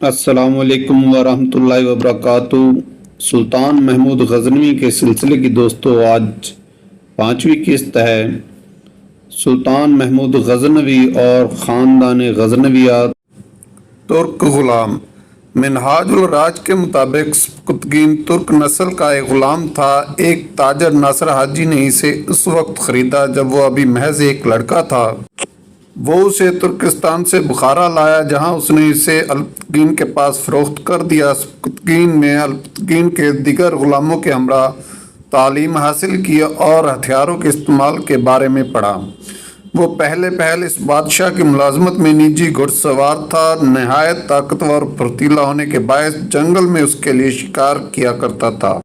السلام علیکم ورحمۃ اللہ وبرکاتہ۔ سلطان محمود غزنوی کے سلسلے کی دوستو آج 5ویں قسط ہے۔ سلطان محمود غزنوی اور خاندان غزنویہ ترک غلام۔ منہاج الراج کے مطابق سبکتگین ترک نسل کا ایک غلام تھا۔ ایک تاجر ناصر حاجی نے اسے اس وقت خریدا جب وہ ابھی محض ایک لڑکا تھا۔ وہ اسے ترکستان سے بخارا لایا جہاں اس نے اسے الپتگین کے پاس فروخت کر دیا۔ سبکتگین نے الپتگین کے دیگر غلاموں کے ہمراہ تعلیم حاصل کی اور ہتھیاروں کے استعمال کے بارے میں پڑھا۔ وہ پہلے اس بادشاہ کی ملازمت میں نجی گھڑ سوار تھا۔ نہایت طاقتور اور پھرتیلا ہونے کے باعث جنگل میں اس کے لیے شکار کیا کرتا تھا۔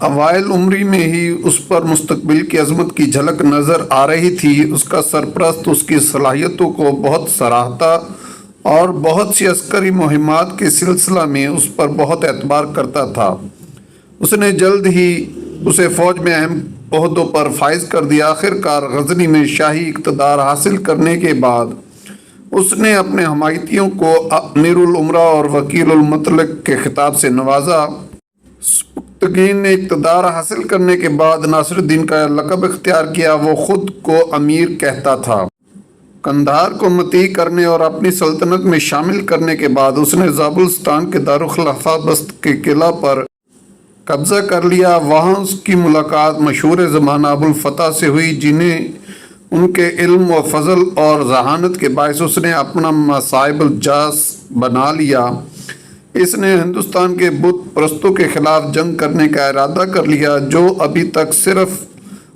اوائل عمری میں ہی اس پر مستقبل کی عظمت کی جھلک نظر آ رہی تھی۔ اس کا سرپرست اس کی صلاحیتوں کو بہت سراہتا اور بہت سی عسکری مہمات کے سلسلہ میں اس پر بہت اعتبار کرتا تھا۔ اس نے جلد ہی اسے فوج میں اہم عہدوں پر فائز کر دیا۔ آخرکار غزنی میں شاہی اقتدار حاصل کرنے کے بعد اس نے اپنے حمایتیوں کو امیر الامراء اور وکیل المملک کے خطاب سے نوازا۔ سبکتگین نے اقتدار حاصل کرنے کے بعد ناصر الدین کا لقب اختیار کیا۔ وہ خود کو امیر کہتا تھا۔ قندھار کو مطیع کرنے اور اپنی سلطنت میں شامل کرنے کے بعد اس نے زابلستان کے دارالخلافہ بست کے قلعہ پر قبضہ کر لیا۔ وہاں اس کی ملاقات مشہور زمانہ ابوالفتح سے ہوئی جنہیں ان کے علم و فضل اور ذہانت کے باعث اس نے اپنا مصائب الجاس بنا لیا۔ اس نے ہندوستان کے بت پرستوں کے خلاف جنگ کرنے کا ارادہ کر لیا جو ابھی تک صرف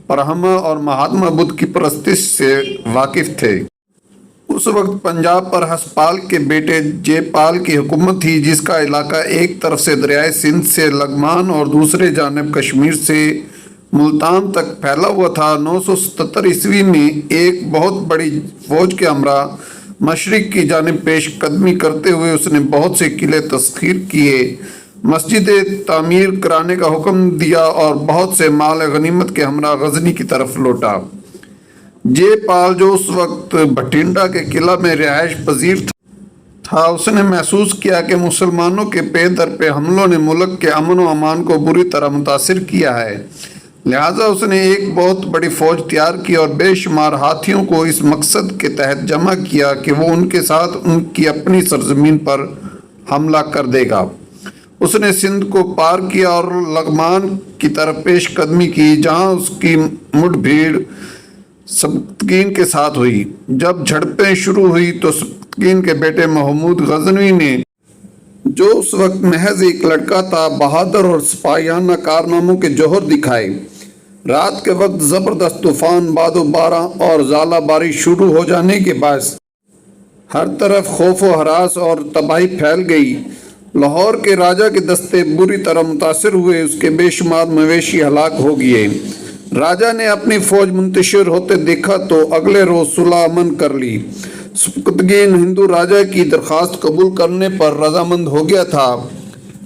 برہما اور مہاتما بدھ کی پرستش سے واقف تھے۔ اس وقت پنجاب پر ہسپال کے بیٹے جے پال کی حکومت تھی جس کا علاقہ ایک طرف سے دریائے سندھ سے لغمان اور دوسرے جانب کشمیر سے ملتان تک پھیلا ہوا تھا۔ 977 عیسوی میں ایک بہت بڑی فوج کے ہمراہ مشرق کی جانب پیش قدمی کرتے ہوئے اس نے بہت سے قلعے تسخیر کیے، مسجدیں تعمیر کرانے کا حکم دیا اور بہت سے مال غنیمت کے ہمراہ غزنی کی طرف لوٹا۔ جے پال جو اس وقت بھٹنڈا کے قلعہ میں رہائش پذیر تھا، اس نے محسوس کیا کہ مسلمانوں کے پے در پہ حملوں نے ملک کے امن و امان کو بری طرح متاثر کیا ہے، لہٰذا اس نے ایک بہت بڑی فوج تیار کی اور بے شمار ہاتھیوں کو اس مقصد کے تحت جمع کیا کہ وہ ان کے ساتھ ان کی اپنی سرزمین پر حملہ کر دے گا۔ اس نے سندھ کو پار کیا اور لغمان کی طرف پیش قدمی کی جہاں اس کی مڈ بھیڑ سبکتگین کے ساتھ ہوئی۔ جب جھڑپیں شروع ہوئی تو سبکتگین کے بیٹے محمود غزنوی نے جو اس وقت محض ایک لڑکا تھا بہادر اور سپاہیانہ کارناموں کے جوہر دکھائے۔ رات کے وقت زبردست طوفان، باد و باران اور ژالہ باری شروع ہو جانے کے باعث ہر طرف خوف و ہراس اور تباہی پھیل گئی۔ لاہور کے راجہ کے دستے بری طرح متاثر ہوئے، اس کے بے شمار مویشی ہلاک ہو گئے۔ راجہ نے اپنی فوج منتشر ہوتے دیکھا تو اگلے روز صلح امن کر لی۔ سبکتگین ہندو راجہ کی درخواست قبول کرنے پر رضامند ہو گیا تھا۔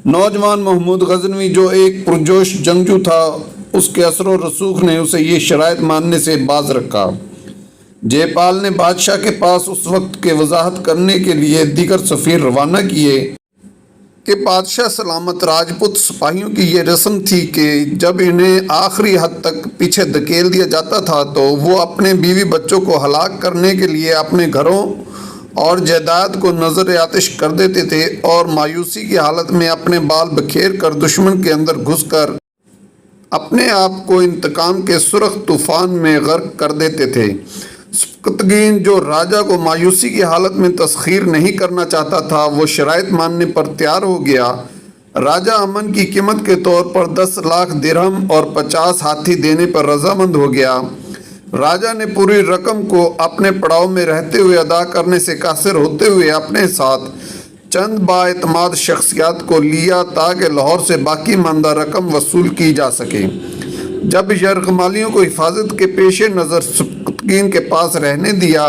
نوجوان محمود غزنوی جو ایک پرجوش جنگجو تھا، اس کے اثر و رسوخ نے اسے یہ شرائط ماننے سے باز رکھا۔ جے پال نے بادشاہ کے پاس اس وقت کے وضاحت کرنے کے لیے دیگر سفیر روانہ کیے کہ بادشاہ سلامت راجپوت سپاہیوں کی یہ رسم تھی کہ جب انہیں آخری حد تک پیچھے دھکیل دیا جاتا تھا تو وہ اپنے بیوی بچوں کو ہلاک کرنے کے لیے اپنے گھروں اور جائیداد کو نظر آتش کر دیتے تھے اور مایوسی کی حالت میں اپنے بال بکھیر کر دشمن کے اندر گھس کر اپنے آپ کو انتقام کے سرخ طوفان میں غرق کر دیتے تھے۔ سبکتگین جو راجہ کو مایوسی کی حالت میں تسخیر نہیں کرنا چاہتا تھا، وہ شرائط ماننے پر تیار ہو گیا۔ راجہ امن کی قیمت کے طور پر 10 لاکھ درہم اور 50 ہاتھی دینے پر رضامند ہو گیا۔ راجہ نے پوری رقم کو اپنے پڑاؤ میں رہتے ہوئے ادا کرنے سے قاصر ہوتے ہوئے اپنے ساتھ چند بااعتماد شخصیات کو لیا تاکہ لاہور سے باقی ماندہ رقم وصول کی جا سکے۔ جب یرغمالیوں کو حفاظت کے پیش نظر سبکتگین کے پاس رہنے دیا،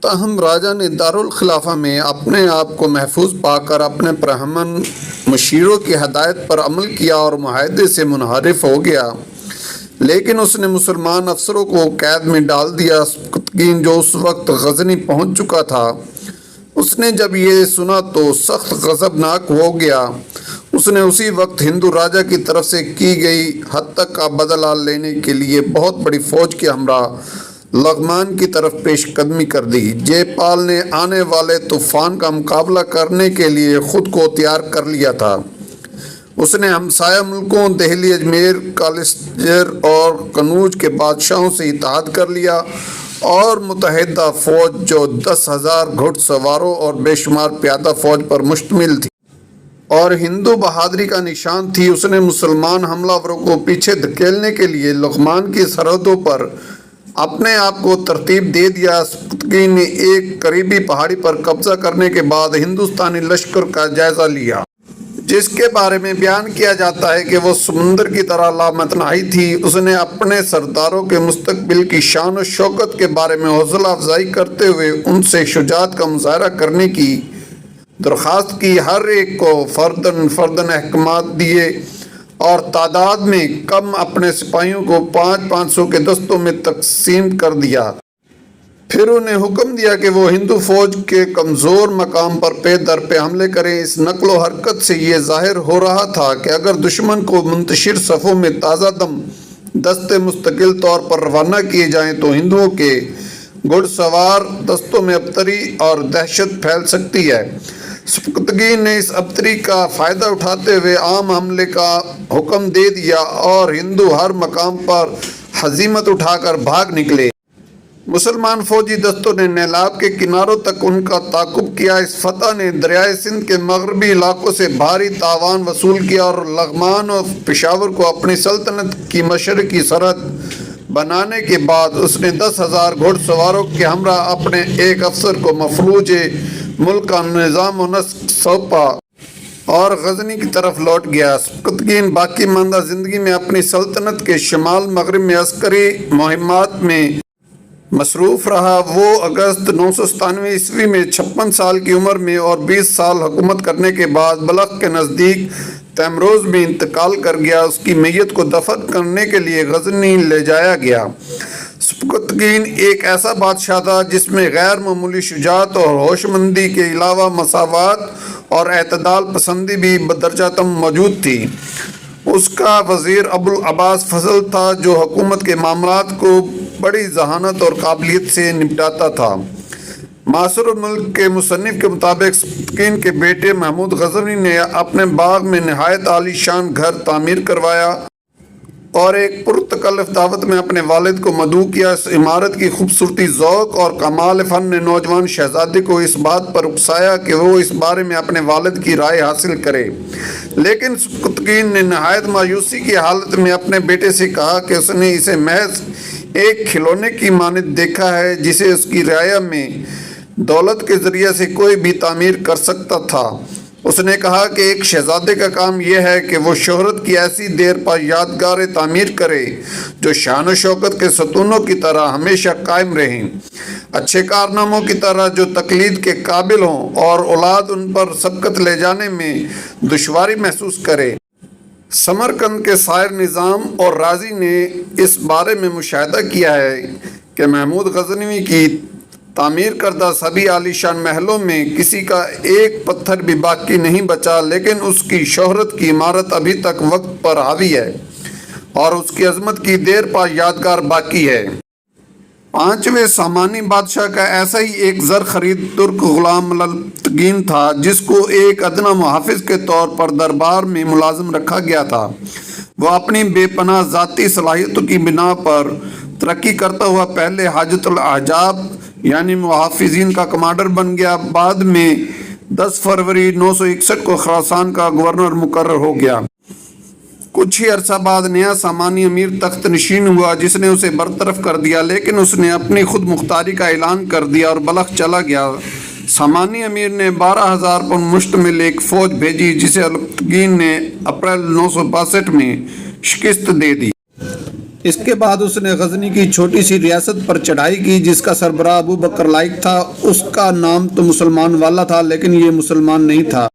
تاہم راجہ نے دارالخلافہ میں اپنے آپ کو محفوظ پا کر اپنے پرامن مشیروں کی ہدایت پر عمل کیا اور معاہدے سے منحرف ہو گیا، لیکن اس نے مسلمان افسروں کو قید میں ڈال دیا۔ سبکتگین جو اس وقت غزنی پہنچ چکا تھا، اس نے جب یہ سنا تو سخت غضبناک ہو گیا۔ اس نے اسی وقت ہندو راجا کی طرف سے کی گئی حد تک کا بدلہ لینے کے لیے بہت بڑی فوج کے ہمراہ لغمان کی طرف پیش قدمی کر دی۔ جے پال نے آنے والے طوفان کا مقابلہ کرنے کے لیے خود کو تیار کر لیا تھا۔ اس نے ہمسایہ ملکوں دہلی، اجمیر، کالسجر اور قنوج کے بادشاہوں سے اتحاد کر لیا اور متحدہ فوج جو 10,000 گھڑ سواروں اور بے شمار پیادہ فوج پر مشتمل تھی اور ہندو بہادری کا نشان تھی، اس نے مسلمان حملہ آوروں کو پیچھے دھکیلنے کے لیے لغمان کی سرحدوں پر اپنے آپ کو ترتیب دے دیا۔ سبکتگین نے ایک قریبی پہاڑی پر قبضہ کرنے کے بعد ہندوستانی لشکر کا جائزہ لیا، جس کے بارے میں بیان کیا جاتا ہے کہ وہ سمندر کی طرح لامتناہی تھی۔ اس نے اپنے سرداروں کے مستقبل کی شان و شوکت کے بارے میں حوصلہ افزائی کرتے ہوئے ان سے شجاعت کا مظاہرہ کرنے کی درخواست کی۔ ہر ایک کو فرداً احکامات دیے اور تعداد میں کم اپنے سپاہیوں کو 500 کے دستوں میں تقسیم کر دیا۔ پھر انہیں حکم دیا کہ وہ ہندو فوج کے کمزور مقام پر پے در پے حملے کریں۔ اس نقل و حرکت سے یہ ظاہر ہو رہا تھا کہ اگر دشمن کو منتشر صفوں میں تازہ دم دستے مستقل طور پر روانہ کیے جائیں تو ہندوؤں کے گھڑ سوار دستوں میں ابتری اور دہشت پھیل سکتی ہے۔ سبکتگین نے اس ابتری کا فائدہ اٹھاتے ہوئے عام حملے کا حکم دے دیا اور ہندو ہر مقام پر ہزیمت اٹھا کر بھاگ نکلے۔ مسلمان فوجی دستوں نے نیلاب کے کناروں تک ان کا تعاقب کیا۔ اس فتح نے دریائے سندھ کے مغربی علاقوں سے بھاری تاوان وصول کیا اور لغمان اور پشاور کو اپنی سلطنت کی مشرقی سرحد بنانے کے بعد اس نے 10,000 گھڑ سواروں کے ہمراہ اپنے ایک افسر کو مفلوج ملک کا نظام و نسق سونپا اور غزنی کی طرف لوٹ گیا۔ سبکتگین باقی ماندہ زندگی میں اپنی سلطنت کے شمال مغرب میں عسکری مہمات میں مصروف رہا۔ وہ اگست 997 عیسوی میں 56 سال کی عمر میں اور 20 سال حکومت کرنے کے بعد بلخ کے نزدیک تیمروز میں انتقال کر گیا۔ اس کی میت کو دفن کرنے کے لیے غزنی لے جایا گیا۔ سبکتگین ایک ایسا بادشاہ تھا جس میں غیر معمولی شجاعت اور ہوش مندی کے علاوہ مساوات اور اعتدال پسندی بھی بدرجہ تم موجود تھی۔ اس کا وزیر ابو العباس فضل تھا جو حکومت کے معاملات کو بڑی ذہانت اور قابلیت سے نپٹاتا تھا۔ معاصر الملک کے مصنف کے مطابق سبکتگین کے بیٹے محمود غزنوی نے اپنے باغ میں نہایت عالی شان گھر تعمیر کروایا اور ایک پرتکلف دعوت میں اپنے والد کو مدعو کیا۔ اس عمارت کی خوبصورتی، ذوق اور کمال فن نے نوجوان شہزادے کو اس بات پر اکسایا کہ وہ اس بارے میں اپنے والد کی رائے حاصل کرے، لیکن سبکتگین نے نہایت مایوسی کی حالت میں اپنے بیٹے سے کہا کہ اس نے اسے محض ایک کھلونے کی مانند دیکھا ہے جسے اس کی رعایا میں دولت کے ذریعے سے کوئی بھی تعمیر کر سکتا تھا۔ اس نے کہا کہ ایک شہزادے کا کام یہ ہے کہ وہ شہرت کی ایسی دیر پا یادگاریں تعمیر کرے جو شان و شوکت کے ستونوں کی طرح ہمیشہ قائم رہیں، اچھے کارناموں کی طرح جو تقلید کے قابل ہوں اور اولاد ان پر سبقت لے جانے میں دشواری محسوس کرے۔ سمرقند کے سائر نظام اور رازی نے اس بارے میں مشاہدہ کیا ہے کہ محمود غزنوی کی تعمیر کردہ سبھی عالی شان محلوں میں کسی کا ایک پتھر بھی باقی نہیں بچا، لیکن اس کی شہرت کی عمارت ابھی تک وقت پر حاوی ہے اور اس کی عظمت کی دیر پا یادگار باقی ہے۔ 5ویں سامانی بادشاہ کا ایسا ہی ایک زر خرید ترک غلام ملتگین تھا جس کو ایک ادنا محافظ کے طور پر دربار میں ملازم رکھا گیا تھا۔ وہ اپنی بے پناہ ذاتی صلاحیتوں کی بنا پر ترقی کرتا ہوا پہلے حاجت الاحجاب یعنی محافظین کا کمانڈر بن گیا۔ بعد میں 10 فروری 961 کو خراسان کا گورنر مقرر ہو گیا۔ کچھ ہی عرصہ بعد نیا سامانی امیر تخت نشین ہوا جس نے اسے برطرف کر دیا، لیکن اس نے اپنی خود مختاری کا اعلان کر دیا اور بلخ چلا گیا۔ سامانی امیر نے 12,000 پر مشتمل ایک فوج بھیجی جسے سبکتگین نے اپریل 962 میں شکست دے دی۔ اس کے بعد اس نے غزنی کی چھوٹی سی ریاست پر چڑھائی کی جس کا سربراہ ابو بکر لائق تھا۔ اس کا نام تو مسلمان والا تھا لیکن یہ مسلمان نہیں تھا،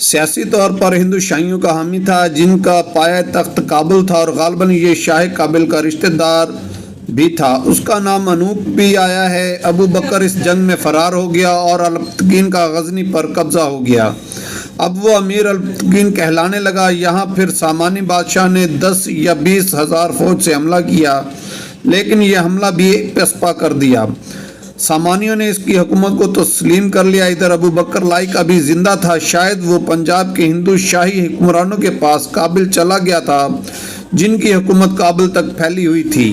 سیاسی طور پر ہندو شاہیوں کا حامی تھا جن کا پایہ تخت کابل تھا اور غالباً یہ شاہ کابل کا رشتہ دار بھی تھا، اس کا نام انوپ بھی آیا ہے۔ ابو بکر اس جنگ میں فرار ہو گیا اور البتگین کا غزنی پر قبضہ ہو گیا۔ اب وہ امیر البتگین کہلانے لگا۔ یہاں پھر سامانی بادشاہ نے 10 یا 20 ہزار فوج سے حملہ کیا، لیکن یہ حملہ بھی پسپا کر دیا۔ سامانیوں نے اس کی حکومت کو تسلیم کر لیا۔ ادھر ابو بکر لائق ابھی زندہ تھا، شاید وہ پنجاب کے ہندو شاہی حکمرانوں کے پاس کابل چلا گیا تھا، جن کی حکومت کابل تک پھیلی ہوئی تھی۔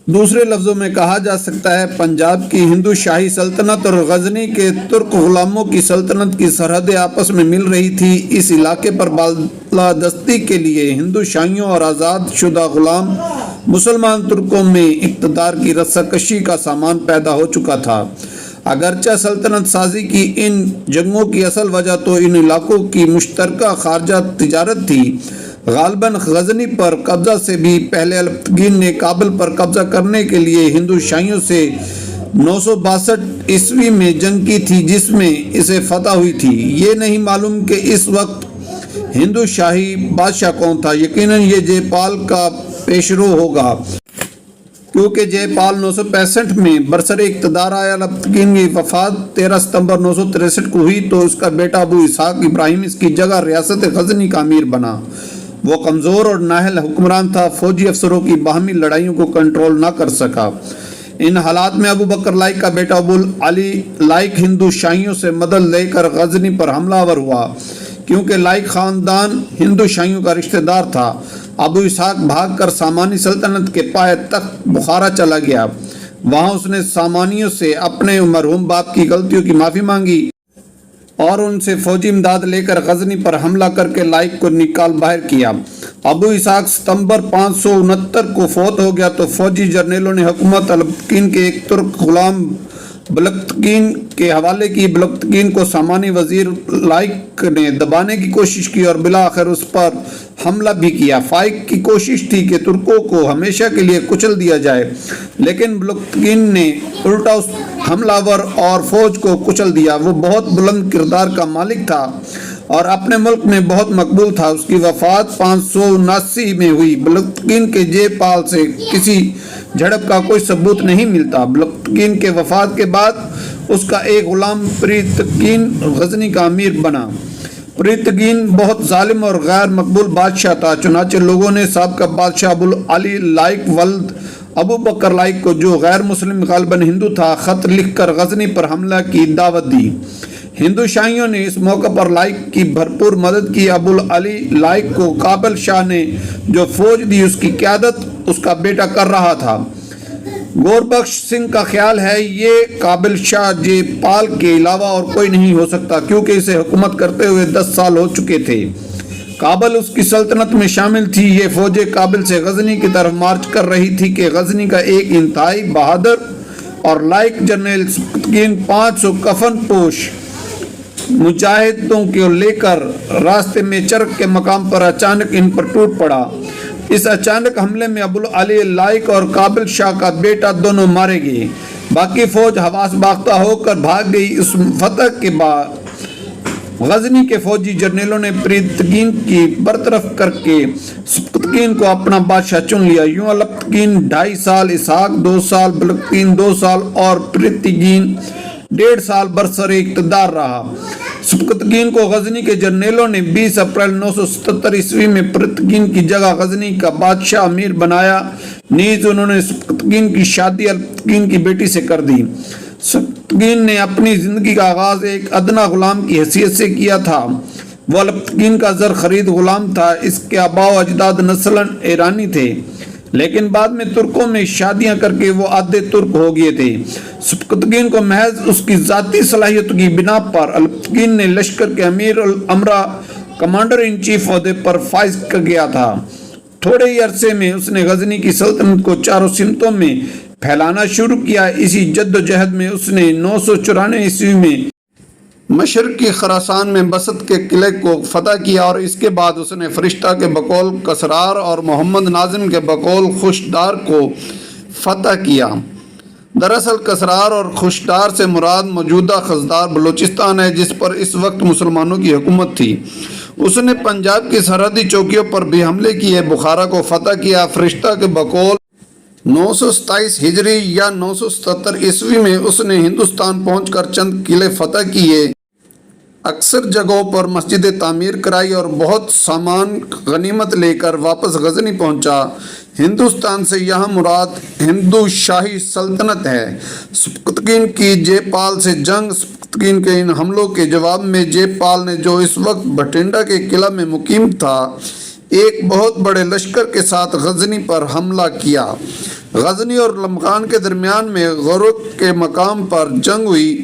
دوسرے لفظوں میں کہا جا سکتا ہے پنجاب کی ہندو شاہی سلطنت اور غزنی کے ترک غلاموں کی سلطنت کی سرحدیں آپس میں مل رہی تھی۔ اس علاقے پر بالادستی کے لیے ہندو شاہیوں اور آزاد شدہ غلام مسلمان ترکوں میں اقتدار کی رساکشی کا سامان پیدا ہو چکا تھا۔ اگرچہ سلطنت سازی کی ان جنگوں کی اصل وجہ تو ان علاقوں کی مشترکہ خارجہ تجارت تھی۔ غالباً غزنی پر قبضہ سے بھی پہلے البتگین نے کابل پر قبضہ کرنے کے لیے ہندو شاہیوں سے 962 میں جنگ کی تھی، جس میں اسے فتح ہوئی تھی۔ یہ نہیں معلوم کہ اس وقت ہندو شاہی بادشاہ کون تھا۔ یقیناً یہ جے پال کا پیشرو ہوگا، کیونکہ جے پال 965 میں برسر اقتدار آیا۔ البتگین کی وفات 13 ستمبر 963 کو ہوئی تو اس کا بیٹا ابو اسحاق ابراہیم اس کی جگہ ریاست غزنی کا امیر بنا۔ وہ کمزور اور نااہل حکمران تھا، فوجی افسروں کی باہمی لڑائیوں کو کنٹرول نہ کر سکا۔ ان حالات میں ابو بکر لائق کا بیٹا ابو علی لائق ہندو شاہیوں سے مدد لے کر غزنی پر حملہ آور ہوا۔ کیونکہ لائق خاندان ہندو شاہیوں کا رشتہ دار تھا، ابو اسحاق بھاگ کر سامانی سلطنت کے پائے تخت بخارا چلا گیا۔ وہاں اس نے سامانیوں سے اپنے مرحوم باپ کی غلطیوں کی معافی مانگی اور ان سے فوجی امداد لے کر غزنی پر حملہ کر کے لائق کو نکال باہر کیا۔ ابو اسحاق ستمبر 569 کو فوت ہو گیا تو فوجی جرنیلوں نے حکومت البتگین کے ایک ترک غلام بلقتگین کے حوالے کی۔ بلقتگین کو سامانی وزیر لائق نے دبانے کی کوشش کی اور بالآخر اس پر حملہ بھی کیا۔ فائق کی کوشش تھی کہ ترکوں کو ہمیشہ کے لیے کچل دیا جائے، لیکن بلقتگین نے الٹا اس حملہ آور اور فوج کو کچل دیا۔ وہ بہت بلند کردار کا مالک تھا اور اپنے ملک میں بہت مقبول تھا۔ اس کی وفات 579 میں ہوئی۔ بلقتگین کے جے پال سے کسی جھڑپ کا کوئی ثبوت نہیں ملتا۔ بلقتگین کے وفات کے بعد اس کا ایک غلام پریتگین غزنی کا امیر بنا۔ پریتگین بہت ظالم اور غیر مقبول بادشاہ تھا، چنانچہ لوگوں نے سابقہ بادشاہ ابو علی لائق ولد ابو بکر لائق کو، جو غیر مسلم غالباً ہندو تھا، خط لکھ کر غزنی پر حملہ کی دعوت دی۔ ہندو شاہیوں نے اس موقع پر لائق کی بھرپور مدد کی۔ ابو علی لائق کو کابل شاہ نے جو فوج دی اس کی قیادت اس کا بیٹا کر رہا تھا۔ گوربخش سنگھ کا خیال ہے یہ کابل شاہ جے پال کے علاوہ اور کوئی نہیں ہو سکتا، کیونکہ اسے حکومت کرتے ہوئے 10 سال ہو چکے تھے۔ کابل اس کی سلطنت میں شامل تھی۔ یہ فوجیں کابل سے غزنی کی طرف مارچ کر رہی تھی کہ غزنی کا ایک انتہائی بہادر اور لائق جنرل سبکتگین 500 کفن پوش مجاہدوں کو لے کر راستے میں چرک کے مقام پر اچانک ان پر ٹوٹ پڑا۔ اس اچانک حملے میں ابو علی لائق اور کابل شاہ کا بیٹا دونوں مارے گئے۔ باقی فوج حواس باختہ ہو کر بھاگ گئی۔ اس فتح کے بعد غزنی کے فوجی جرنیلوں نے پریتگین کی برطرف کر کے سبکتگین کو اپنا بادشاہ چن لیا۔ یوں البتگین 2.5 سال، اسحاق 2 سال، بلقتگین 2 سال اور پریتگین 1.5 سال برسر اقتدار رہا۔ سبکتگین کو غزنی کے جرنیلوں نے 20 اپریل 977 میں پریتگین کی جگہ غزنی کا بادشاہ امیر بنایا۔ نیز انہوں نے سبکتگین کی شادی البتگین کی بیٹی سے کر دی۔ سبکتگین نے اپنی زندگی کا آغاز ایک ادنا غلام کی حیثیت سے کیا تھا۔ وہ البتگین کا زر خرید غلام تھا۔ اس کے آباء و اجداد نسلاً ایرانی تھے، لیکن بعد میں ترکوں میں شادیاں کر کے وہ آدھے ترک ہو گئے تھے۔ سبکتگین کو محض اس کی ذاتی صلاحیت کی بنا پر البتگین نے لشکر کے امیر الامرا کمانڈر ان چیف عہدے پر فائز کر گیا تھا۔ تھوڑے ہی عرصے میں اس نے غزنی کی سلطنت کو چاروں سمتوں میں پھیلانا شروع کیا۔ اسی جد و جہد میں اس نے 994 میں مشرقی خراسان میں بست کے قلعے کو فتح کیا اور اس کے بعد اس نے فرشتہ کے بقول کسرار اور محمد ناظم کے بقول خوشدار کو فتح کیا۔ دراصل کسرار اور خوشدار سے مراد موجودہ خزدار بلوچستان ہے، جس پر اس وقت مسلمانوں کی حکومت تھی۔ اس نے پنجاب کی سرحدی چوکیوں پر بھی حملے کیے، بخارا کو فتح کیا۔ فرشتہ کے بقول 927 ہجری یا 977 عیسوی میں اس نے ہندوستان پہنچ کر چند قلعے فتح کیے، اکثر جگہوں پر مسجدیں تعمیر کرائی اور بہت سامان غنیمت لے کر واپس غزنی پہنچا۔ ہندوستان سے یہاں مراد ہندو شاہی سلطنت ہے۔ سبکتگین کی جے پال سے جنگ۔ سبکتگین کے ان حملوں کے جواب میں جے پال نے، جو اس وقت بھٹنڈا کے قلعہ میں مقیم تھا، ایک بہت بڑے لشکر کے ساتھ غزنی پر حملہ کیا۔ غزنی اور لمغان کے درمیان میں غورک کے مقام پر جنگ ہوئی۔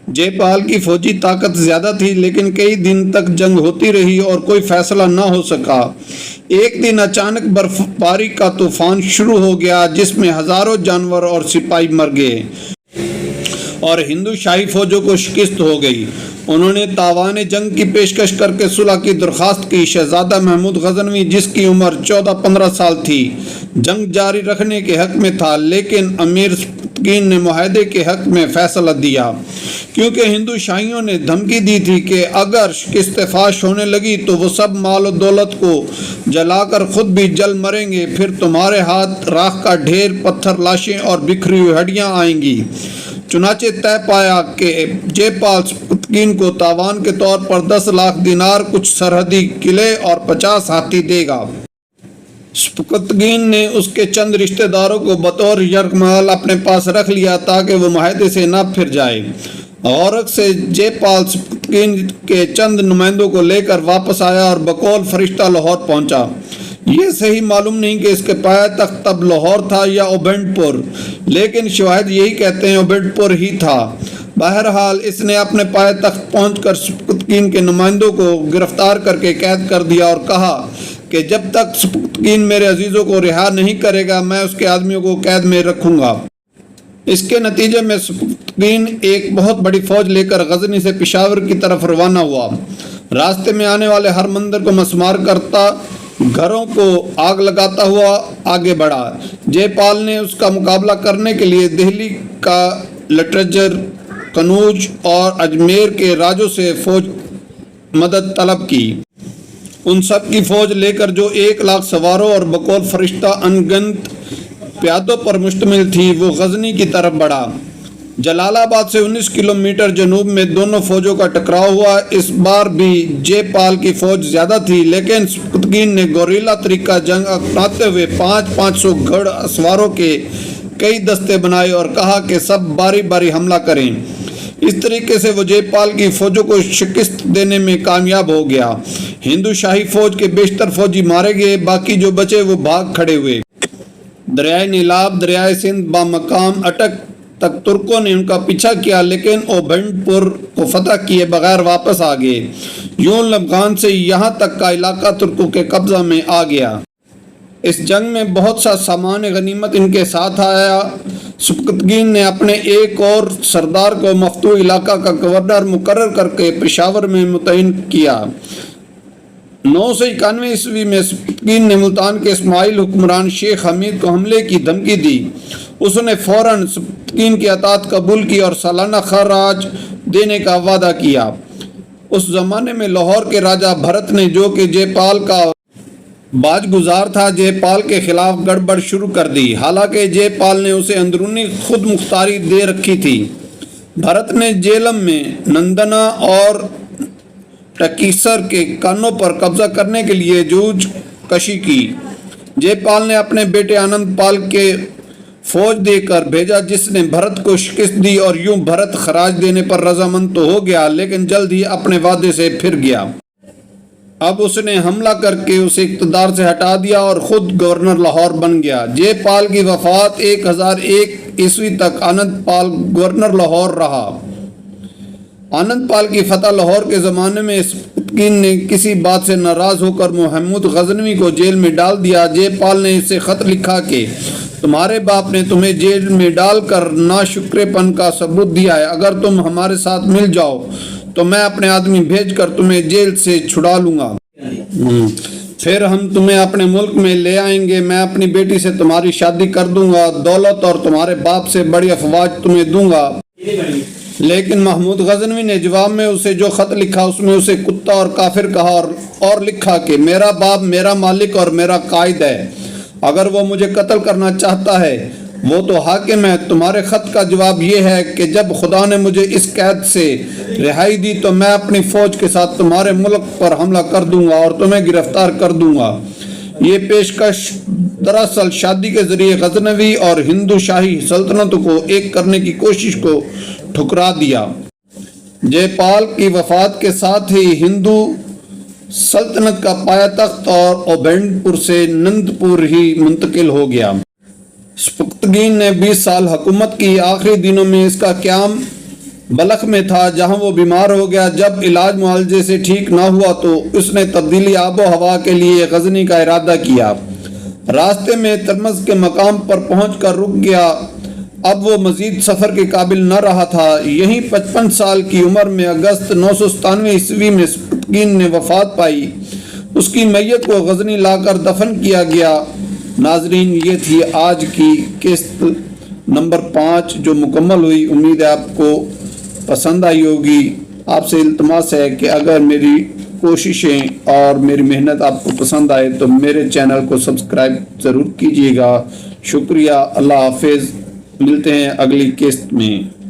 جے پال کی فوجی طاقت زیادہ تھی، لیکن کئی دن تک جنگ ہوتی رہی اور کوئی فیصلہ نہ ہو سکا۔ ایک دن اچانک برف باری کا طوفان شروع ہو گیا، جس میں ہزاروں جانور اور سپاہی مر گئے اور ہندو شاہی فوجوں کو شکست ہو گئی۔ انہوں نے تاوان جنگ کی پیشکش کر کے صلح کی درخواست کی۔ شہزادہ محمود غزنوی، جس کی عمر 14-15 سال تھی، جنگ جاری رکھنے کے حق میں تھا، لیکن امیر سبکتگین نے معاہدے کے حق میں فیصلہ دیا، کیونکہ ہندو شاہیوں نے دھمکی دی تھی کہ اگر شکست فاش ہونے لگی تو وہ سب مال و دولت کو جلا کر خود بھی جل مریں گے، پھر تمہارے ہاتھ راکھ کا ڈھیر، پتھر، لاشیں اور بکھری ہوئی ہڈیاں آئیں گی۔ چنانچہ طے پایا کہ جے پال سبکتگین کو تاوان کے طور پر 10 لاکھ دینار، کچھ سرحدی قلعے اور 50 ہاتھی دے گا۔ سبکتگین نے اس کے چند رشتہ داروں کو بطور یرغمال اپنے پاس رکھ لیا تاکہ وہ معاہدے سے نہ پھر جائے۔ غورک سے جے پال سبکتگین کے چند نمائندوں کو لے کر واپس آیا اور بقول فرشتہ لاہور پہنچا۔ یہ صحیح معلوم نہیں کہ اس کے پایہ تخت تب لاہور تھا یا اوبنڈ پور، لیکن شواہد یہی کہتے ہیں اوبنڈ پور ہی تھا۔ بہرحال اس نے اپنے پایہ تخت پہنچ کر سبکتگین کے نمائندوں کو گرفتار کر کے قید کر دیا اور کہا کہ جب تک سبکتگین میرے عزیزوں کو رہا نہیں کرے گا، میں اس کے آدمیوں کو قید میں رکھوں گا۔ اس کے نتیجے میں سبکتگین ایک بہت بڑی فوج لے کر غزنی سے پشاور کی طرف روانہ ہوا۔ راستے میں آنے والے ہر مندر کو مسمار کرتا، گھروں کو آگ لگاتا ہوا آگے بڑھا۔ جے پال نے اس کا مقابلہ کرنے کے لیے دہلی کا لٹرجر، قنوج اور اجمیر کے راجوں سے فوج مدد طلب کی۔ ان سب کی فوج لے کر، جو 1 لاکھ سواروں اور بقول فرشتہ انگنت پیادوں پر مشتمل تھی، وہ غزنی کی طرف بڑھا۔ جلال آباد سے 19 کلومیٹر جنوب میں دونوں فوجوں کا ٹکراؤ ہوا۔ اس بار بھی جے پال کی فوج زیادہ تھی، لیکن سبکتگین نے گوریلا طریقہ جنگ اپناتے ہوئے 500 گھڑ سواروں کے کئی دستے بنائے اور کہا کہ سب باری باری حملہ کریں۔ اس طریقے سے وہ جے پال کی فوجوں کو شکست دینے میں کامیاب ہو گیا۔ ہندو شاہی فوج کے بیشتر فوجی مارے گئے، باقی جو بچے وہ بھاگ کھڑے ہوئے۔ دریائے نیلاب، دریائے سندھ بامقام اٹک تک ترکوں نے ان کا پیچھا کیا، لیکن اوبنڈ پور کو فتح کیے بغیر واپس آ گئے۔ یوں لمغان سے یہاں تک کا علاقہ ترکوں کے قبضہ میں آ گیا۔ اس جنگ میں بہت سا سامان غنیمت ان کے ساتھ آیا۔ سبکتگین نے اپنے ایک اور سردار کو مفتوح علاقہ کا گورنر مقرر کر کے پشاور میں متعین کیا۔ 991 عیسوی میں سبکتگین نے ملتان کے اسماعیل حکمران شیخ حمید کو حملے کی دھمکی دی۔ اس نے فوراً سبکتگین کی اطاعت قبول کی اور سالانہ خراج دینے کا وعدہ کیا۔ اس زمانے میں لاہور کے راجہ بھرت نے، جو کہ جے پال کا باج گزار تھا، جے پال کے خلاف گڑبڑ شروع کر دی، حالانکہ جے پال نے اسے اندرونی خود مختاری دے رکھی تھی۔ بھرت نے جیلم میں نندنا اور ٹکیسر کے کانوں پر قبضہ کرنے کے لیے جوجھ کشی کی۔ جے پال نے اپنے بیٹے آنند پال کے فوج دے کر بھیجا، جس نے بھرت کو شکست دی، اور یوں بھرت خراج دینے پر رضامند تو ہو گیا، لیکن جلد ہی اپنے وعدے سے پھر گیا۔ اب اس نے حملہ کر کے اسے اقتدار سے ہٹا دیا اور خود گورنر لاہور بن گیا۔ جے پال کی وفات 1001 عیسوی تک آنند پال گورنر لاہور رہا۔ آنند پال کی فتح لاہور کے زمانے میں سبکتگین نے کسی بات سے ناراض ہو کر محمود غزنوی کو جیل میں ڈال دیا۔ جے پال نے اسے خط لکھا کہ تمہارے باپ نے تمہیں جیل میں ڈال کر ناشکرے پن کا ثبوت دیا ہے، اگر تم ہمارے ساتھ مل جاؤ تو میں اپنے آدمی بھیج کر تمہیں جیل سے چھڑا لوں گا، پھر ہم تمہیں اپنے ملک میں لے آئیں گے، میں اپنی بیٹی سے تمہاری شادی کر دوں گا، دولت اور تمہارے باپ سے بڑی افواج تمہیں دوں گا۔ لیکن محمود غزنوی نے جواب میں اسے جو خط لکھا، اس میں اسے کتا اور کافر کہا، اور لکھا کہ میرا باپ میرا مالک اور میرا قائد ہے، اگر وہ مجھے قتل کرنا چاہتا ہے وہ تو حاکم ہے۔ تمہارے خط کا جواب یہ ہے کہ جب خدا نے مجھے اس قید سے رہائی دی تو میں اپنی فوج کے ساتھ تمہارے ملک پر حملہ کر دوں گا اور تمہیں گرفتار کر دوں گا۔ یہ پیشکش دراصل شادی کے ذریعے غزنوی اور ہندو شاہی سلطنت کو ایک کرنے کی کوشش کو ٹھکرا دیا۔ جے پال کی وفات کے ساتھ ہی ہندو سلطنت کا پایہ تخت اور اوبینڈ پور سے نند پور ہی منتقل ہو گیا۔ سپکتگین نے 20 سال حکومت کی۔ آخری دنوں میں اس کا قیام بلخ میں تھا جہاں وہ بیمار ہو گیا۔ جب علاج معالجے سے ٹھیک نہ ہوا تو اس نے تبدیلی آب و ہوا کے لیے غزنی کا ارادہ کیا۔ راستے میں ترمز کے مقام پر پہنچ کر رک گیا۔ اب وہ مزید سفر کے قابل نہ رہا تھا۔ یہیں 55 سال کی عمر میں اگست 997 عیسوی میں سپکتگین نے وفات پائی۔ اس کی میت کو غزنی لا کر دفن کیا گیا۔ ناظرین، یہ تھی آج کی قسط نمبر 5 جو مکمل ہوئی۔ امید ہے آپ کو پسند آئی ہوگی۔ آپ سے التماس ہے کہ اگر میری کوششیں اور میری محنت آپ کو پسند آئے تو میرے چینل کو سبسکرائب ضرور کیجیے گا۔ شکریہ، اللہ حافظ، ملتے ہیں اگلی قسط میں۔